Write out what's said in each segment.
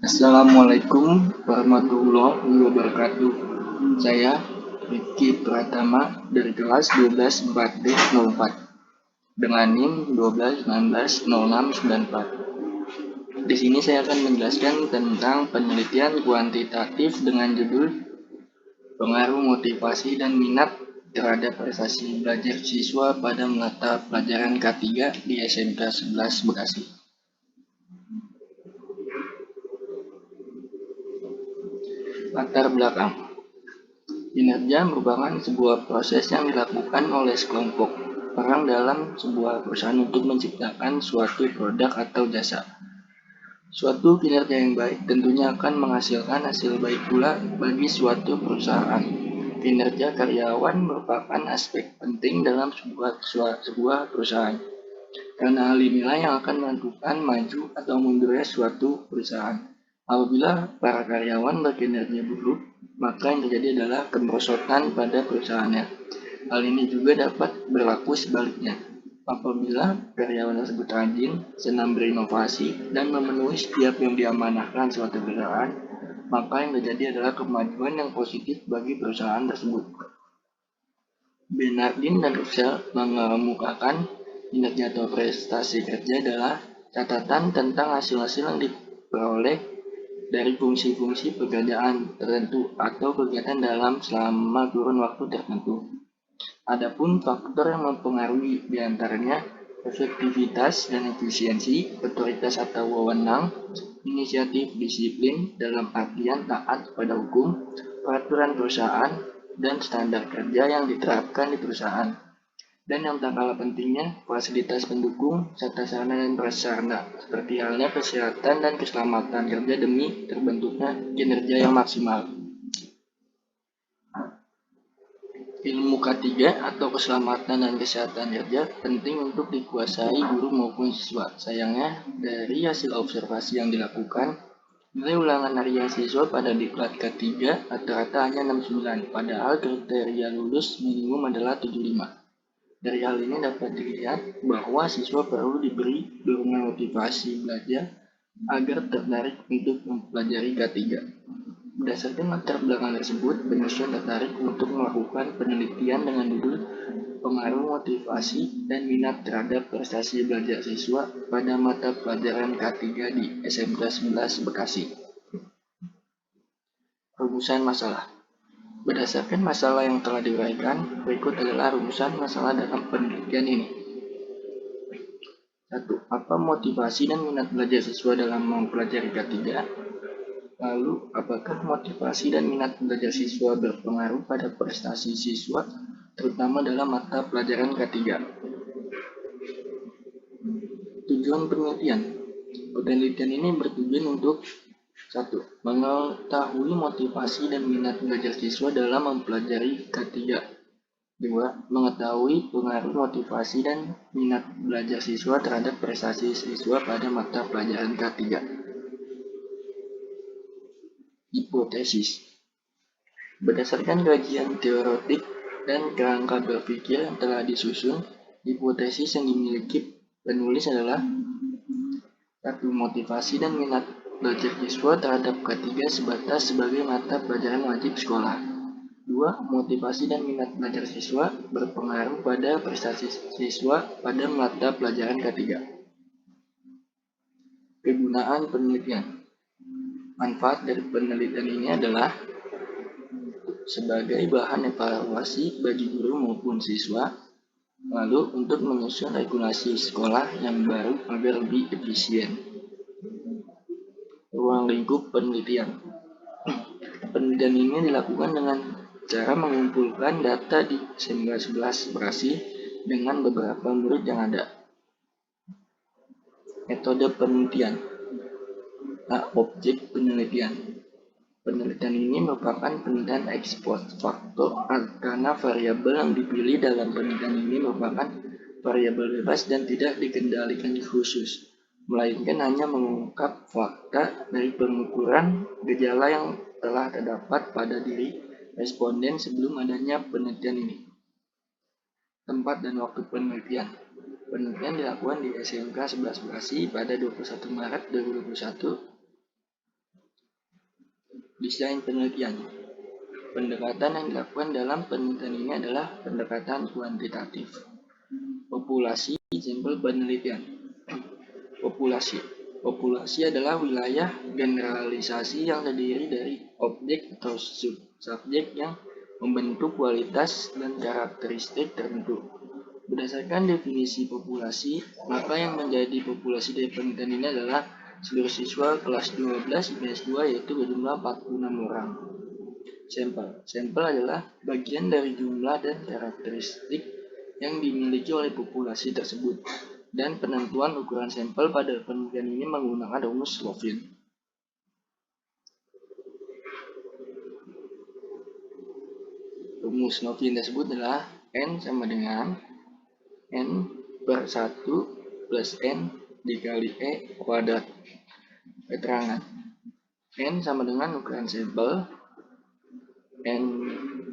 Assalamualaikum warahmatullahi wabarakatuh. Saya Rifki Pratama dari kelas 12 4D04 dengan NIM 12 19 06 94. Di sini saya akan menjelaskan tentang penelitian kuantitatif dengan judul pengaruh motivasi dan minat terhadap prestasi belajar siswa pada mata pelajaran K3 di SMK 11 Bekasi. Latar belakang. Kinerja merupakan sebuah proses yang dilakukan oleh sekelompok orang dalam sebuah perusahaan untuk menciptakan suatu produk atau jasa. Suatu kinerja yang baik tentunya akan menghasilkan hasil baik pula bagi suatu perusahaan. Kinerja karyawan merupakan aspek penting dalam sebuah perusahaan, karena hal inilah yang akan menentukan maju atau mundurnya suatu perusahaan. Apabila para karyawan berkinerja buruk, maka yang terjadi adalah kemerosotan pada perusahaannya. Hal ini juga dapat berlaku sebaliknya. Apabila karyawan tersebut rajin, senang berinovasi, dan memenuhi setiap yang diamanahkan suatu perusahaan, maka yang terjadi adalah kemajuan yang positif bagi perusahaan tersebut. Bernardin dan Russell mengemukakan kinerja atau prestasi kerja adalah catatan tentang hasil-hasil yang diperoleh dari fungsi-fungsi pekerjaan tertentu atau kegiatan dalam selama kurun waktu tertentu. Adapun faktor yang mempengaruhi diantaranya efektivitas dan efisiensi, otoritas atau wewenang, inisiatif disiplin dalam artian taat pada hukum, peraturan perusahaan, dan standar kerja yang diterapkan di perusahaan. Dan yang tak kalah pentingnya, fasilitas pendukung serta sarana dan prasarana, seperti halnya kesehatan dan keselamatan kerja demi terbentuknya kinerja yang maksimal. Ilmu K3 atau keselamatan dan kesehatan kerja penting untuk dikuasai guru maupun siswa. Sayangnya, dari hasil observasi yang dilakukan, nilai ulangan harian siswa pada diklat K3 rata-rata hanya 69, padahal kriteria lulus minimum adalah 75. Dari hal ini dapat dilihat bahwa siswa perlu diberi dorongan motivasi belajar agar tertarik untuk mempelajari K3. Berdasarkan latar belakang tersebut, penyusun tertarik untuk melakukan penelitian dengan judul pengaruh motivasi dan minat terhadap prestasi belajar siswa pada mata pelajaran K3 di SMK 11 Bekasi. Rumusan masalah. Berdasarkan masalah yang telah diuraikan, berikut adalah rumusan masalah dalam penelitian ini. 1. Apa motivasi dan minat belajar siswa dalam mempelajari K3? Lalu, apakah motivasi dan minat belajar siswa berpengaruh pada prestasi siswa, terutama dalam mata pelajaran K3? Tujuan penelitian. Penelitian ini bertujuan untuk 1. Mengetahui motivasi dan minat belajar siswa dalam mempelajari K3. 2. Mengetahui pengaruh motivasi dan minat belajar siswa terhadap prestasi siswa pada mata pelajaran K3. Hipotesis. Berdasarkan kajian teoretik dan kerangka berpikir yang telah disusun, hipotesis yang dimiliki penulis adalah 1. Motivasi dan minat belajar siswa terhadap K3 sebatas sebagai mata pelajaran wajib sekolah. 2. Motivasi dan minat belajar siswa berpengaruh pada prestasi siswa pada mata pelajaran K3. Kegunaan penelitian. Manfaat dari penelitian ini adalah sebagai bahan evaluasi bagi guru maupun siswa, lalu untuk menyusun regulasi sekolah yang baru agar lebih efisien. Ruang lingkup penelitian. Penelitian ini dilakukan dengan cara mengumpulkan data di SMK 11 Bekasi dengan beberapa murid yang ada. Metode penelitian. Objek penelitian. Penelitian ini merupakan penelitian ex post facto karena variabel yang dipilih dalam penelitian ini merupakan variabel bebas dan tidak dikendalikan khusus, melainkan hanya mengungkap fakta dari pengukuran gejala yang telah terdapat pada diri responden sebelum adanya penelitian ini. Tempat dan waktu penelitian. Penelitian dilakukan di SMK 11 Bekasi pada 21 Maret 2021 Desain penelitian. Pendekatan yang dilakukan dalam penelitian ini adalah pendekatan kuantitatif. Populasi sampel penelitian. Populasi adalah wilayah generalisasi yang terdiri dari objek atau subjek yang membentuk kualitas dan karakteristik tertentu. Berdasarkan definisi populasi, maka yang menjadi populasi dari penelitian ini adalah seluruh siswa kelas 12 IPS 2 yaitu berjumlah 46 orang. Sampel adalah bagian dari jumlah dan karakteristik yang dimiliki oleh populasi tersebut. Dan penentuan ukuran sampel pada penelitian ini menggunakan rumus Slovin. Rumus Slovin tersebut adalah N sama dengan N per 1 plus N dikali E kuadrat. Keterangan N sama dengan ukuran sampel, N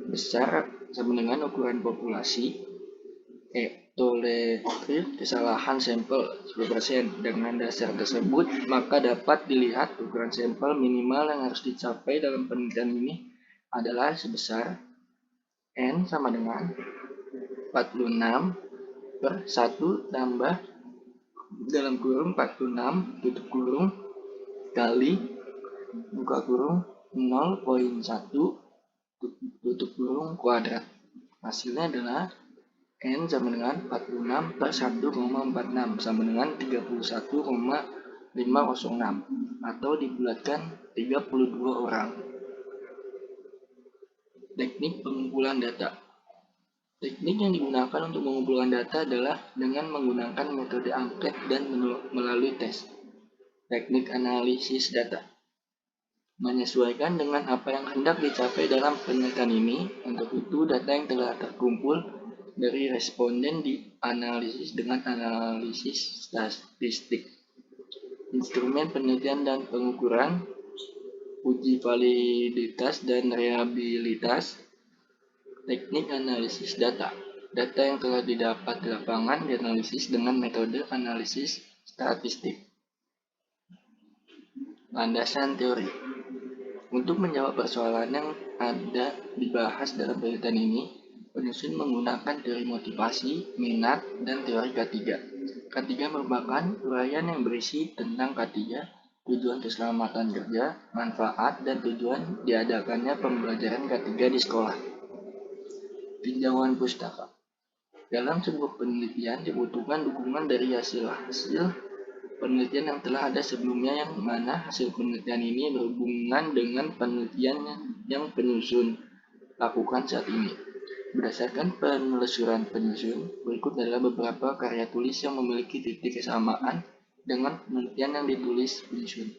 besar sama dengan ukuran populasi, E tolerir kesalahan sampel 10%. Dengan dasar tersebut, maka dapat dilihat ukuran sampel minimal yang harus dicapai dalam penelitian ini adalah sebesar N sama dengan 46 per 1 tambah dalam kurung 46 tutup kurung kali buka kurung 0,1 tutup kurung kuadrat. Hasilnya adalah N sama dengan 46 per 1,46 sama dengan 31,506 atau dibulatkan 32 orang. Teknik pengumpulan data. Teknik yang digunakan untuk mengumpulkan data adalah dengan menggunakan metode angket dan melalui tes. Teknik analisis data. Menyesuaikan dengan apa yang hendak dicapai dalam penelitian ini. Untuk itu, data yang telah terkumpul dari responden dianalisis dengan analisis statistik. Instrumen penelitian dan pengukuran, uji validitas dan reliabilitas. Teknik analisis data. Data yang telah didapat di lapangan dianalisis dengan metode analisis statistik. Landasan teori. Untuk menjawab persoalan yang ada dibahas dalam penelitian ini, penyusun menggunakan teori motivasi, minat, dan teori K3. K3 merupakan uraian yang berisi tentang K3, tujuan keselamatan kerja, manfaat, dan tujuan diadakannya pembelajaran K3 di sekolah. Tinjauan pustaka. Dalam sebuah penelitian dibutuhkan dukungan dari hasil penelitian yang telah ada sebelumnya, yang mana hasil penelitian ini berhubungan dengan penelitian yang penyusun lakukan saat ini. Berdasarkan penelusuran penyusun, berikut adalah beberapa karya tulis yang memiliki titik kesamaan dengan penelitian yang ditulis penyusun.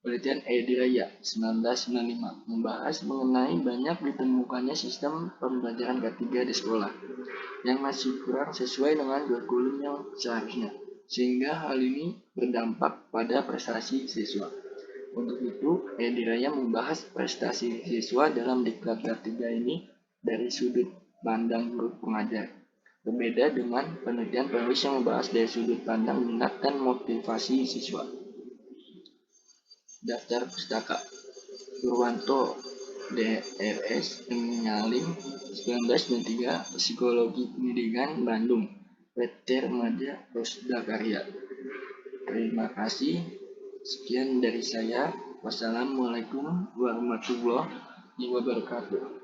Penelitian Edi Raya 1995 membahas mengenai banyak ditemukannya sistem pembelajaran K3 di sekolah yang masih kurang sesuai dengan kurikulum yang seharusnya, sehingga hal ini berdampak pada prestasi siswa. Untuk itu, Edi Raya membahas prestasi siswa dalam diklat K3 ini dari sudut pandang guru pengajar. Berbeda dengan penelitian penulis yang membahas dari sudut pandang minat dan motivasi siswa. Daftar pustaka. Purwanto, Drs. Menyaling 1993, Psikologi Pendidikan, Bandung, PT Remaja Rosda Karya. Terima kasih. Sekian dari saya. Wassalamualaikum warahmatullahi wabarakatuh.